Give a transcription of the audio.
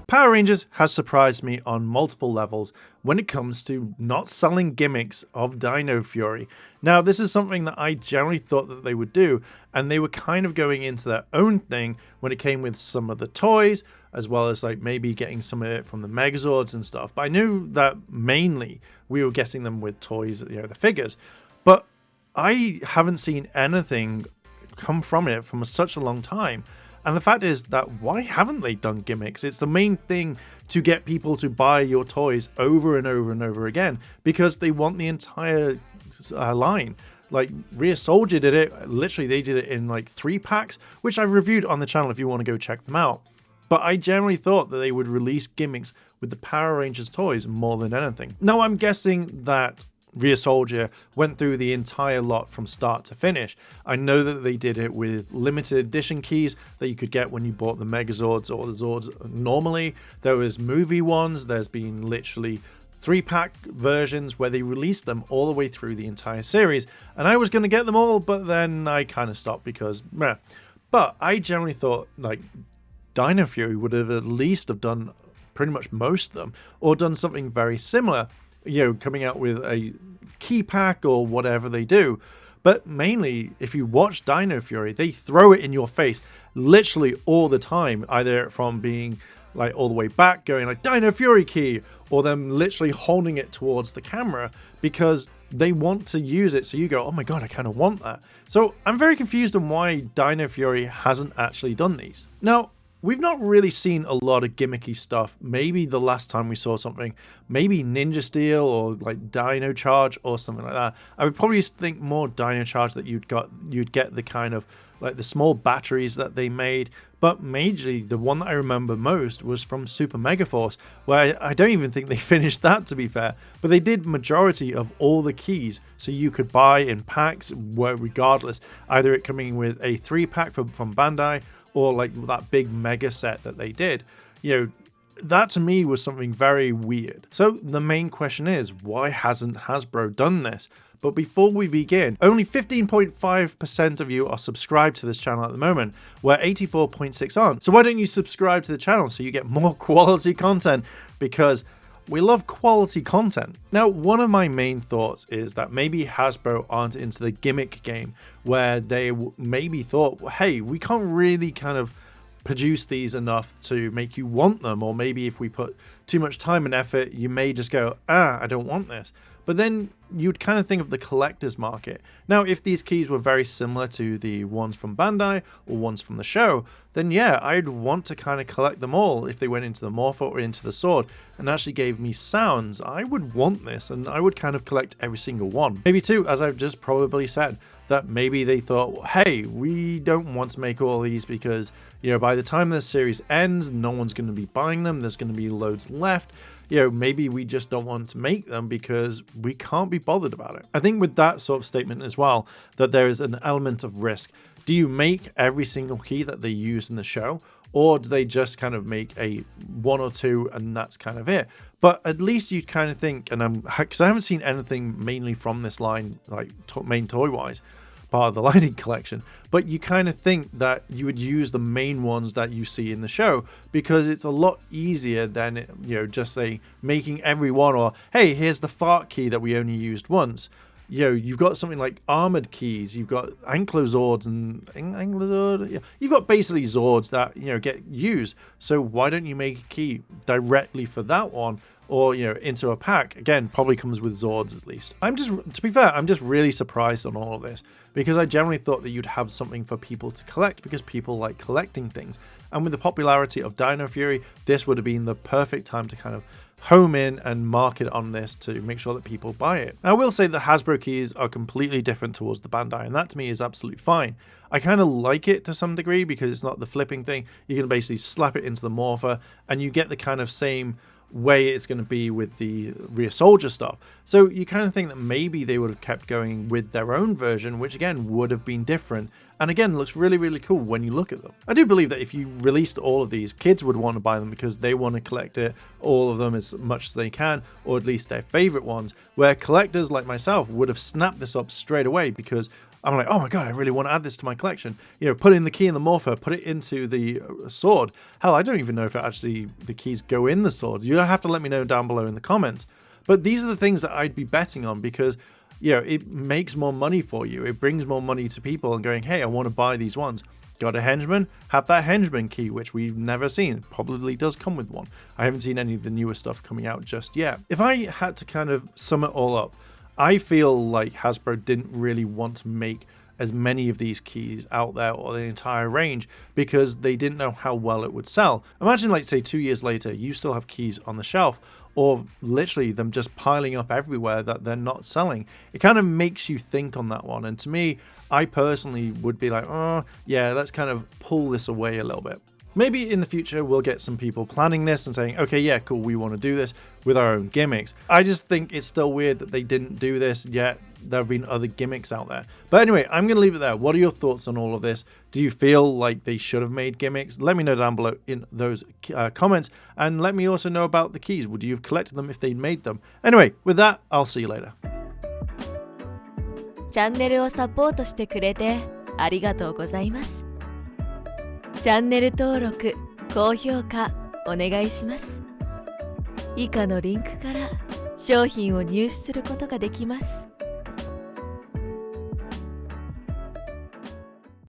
Power Rangers has surprised me on multiple levels when it comes to not selling gimmicks of Dino Fury. Now, this is something that I generally thought that they would do, and they were kind of going into their own thing when it came with some of the toys, as well as like maybe getting some of it from the Megazords and stuff. But I knew that mainly we were getting them with toys, the figures. But I haven't seen anything come from it from such a long time. And the fact is that why haven't they done gimmicks? It's the main thing to get people to buy your toys over and over and over again, because they want the entire line. Like Rear Soldier did it, literally they did it in like 3 packs, which I've reviewed on the channel if you want to go check them out. But I generally thought that they would release gimmicks with the Power Rangers toys more than anything. Now I'm guessing that Rear Soldier went through the entire lot from start to finish. I know that they did it with limited edition keys that you could get when you bought the Megazords or the Zords normally. There was movie ones, there's been literally 3-pack versions where they released them all the way through the entire series, and I was going to get them all, but then I kind of stopped because meh. But I generally thought like Dino Fury would have at least have done pretty much most of them, or done something very similar, coming out with a key pack or whatever they do. But mainly, if you watch Dino Fury, they throw it in your face literally all the time, either from being like all the way back going like Dino Fury key, or them literally holding it towards the camera because they want to use it, so you go, oh my god, I kind of want that. So I'm very confused on why Dino Fury hasn't actually done these. Now, we've not really seen a lot of gimmicky stuff. Maybe the last time we saw something, maybe Ninja Steel or like Dino Charge or something like that. I would probably think more Dino Charge, that you'd get the kind of like the small batteries that they made. But majorly, the one that I remember most was from Super Mega Force, where I don't even think they finished that, to be fair. But they did majority of all the keys, so you could buy in packs, regardless, either it coming with a 3-pack from Bandai, or like that big mega set that they did. That to me was something very weird. So the main question is, why hasn't Hasbro done this? But before we begin, only 15.5% of you are subscribed to this channel at the moment, where 84.6 aren't. So why don't you subscribe to the channel so you get more quality content? Because we love quality content. Now, one of my main thoughts is that maybe Hasbro aren't into the gimmick game, where they maybe thought, hey, we can't really kind of produce these enough to make you want them, or maybe if we put too much time and effort, you may just go, I don't want this. But then you'd kind of think of the collector's market. Now, if these keys were very similar to the ones from Bandai or ones from the show, then yeah, I'd want to kind of collect them all. If they went into the Morpher or into the Sword and actually gave me sounds, I would want this, and I would kind of collect every single one. Maybe too, as I've just probably said, that maybe they thought, hey, we don't want to make all these because, by the time this series ends, no one's going to be buying them. There's going to be loads left. Maybe we just don't want to make them because we can't be bothered about it. I think with that sort of statement as well, that there is an element of risk. Do you make every single key that they use in the show? Or do they just kind of make a 1 or 2 and that's kind of it? But at least you kind of think, and because I haven't seen anything mainly from this line, like main toy wise, part of the lighting collection, but you kind of think that you would use the main ones that you see in the show, because it's a lot easier than just say making every one, or hey, here's the fart key that we only used once. You've got something like armored keys, you've got Ankylosaurs and you've got basically Zords that get used. So why don't you make a key directly for that one, or into a pack? Again, probably comes with Zords at least. To be fair, I'm just really surprised on all of this, because I generally thought that you'd have something for people to collect, because people like collecting things. And with the popularity of Dino Fury, this would have been the perfect time to kind of home in and market on this to make sure that people buy it. Now, I will say the Hasbro keys are completely different towards the Bandai, and that to me is absolutely fine. I kind of like it to some degree because it's not the flipping thing. You can basically slap it into the Morpher and you get the kind of same way it's going to be with the Rear Soldier stuff. So you kind of think that maybe they would have kept going with their own version, which again would have been different, and again looks really, really cool when you look at them. I do believe that if you released all of these, kids would want to buy them because they want to collect all of them as much as they can, or at least their favorite ones, where collectors like myself would have snapped this up straight away because I'm like, oh my god, I really want to add this to my collection. Put in the key in the morpher, put it into the sword. Hell, I don't even know if the keys go in the sword. You have to let me know down below in the comments. But these are the things that I'd be betting on because it makes more money for you. It brings more money to people and going, hey, I want to buy these ones. Got a henchman? Have that henchman key, which we've never seen. Probably does come with one. I haven't seen any of the newer stuff coming out just yet. If I had to kind of sum it all up, I feel like Hasbro didn't really want to make as many of these keys out there or the entire range because they didn't know how well it would sell. Imagine, like, say 2 years later, you still have keys on the shelf or literally them just piling up everywhere that they're not selling. It kind of makes you think on that one. And to me, I personally would be like, oh yeah, let's kind of pull this away a little bit. Maybe in the future we'll get some people planning this and saying, okay, yeah, cool, we want to do this with our own gimmicks. I just think it's still weird that they didn't do this yet. There have been other gimmicks out there. But anyway, I'm going to leave it there. What are your thoughts on all of this? Do you feel like they should have made gimmicks? Let me know down below in those comments. And let me also know about the keys. Would you have collected them if they'd made them? Anyway, with that, I'll see you later. チャンネルをサポートしてくれてありがとうございます。チャンネル登録、高評価お願いします。以下のリンクから商品を入手することができます。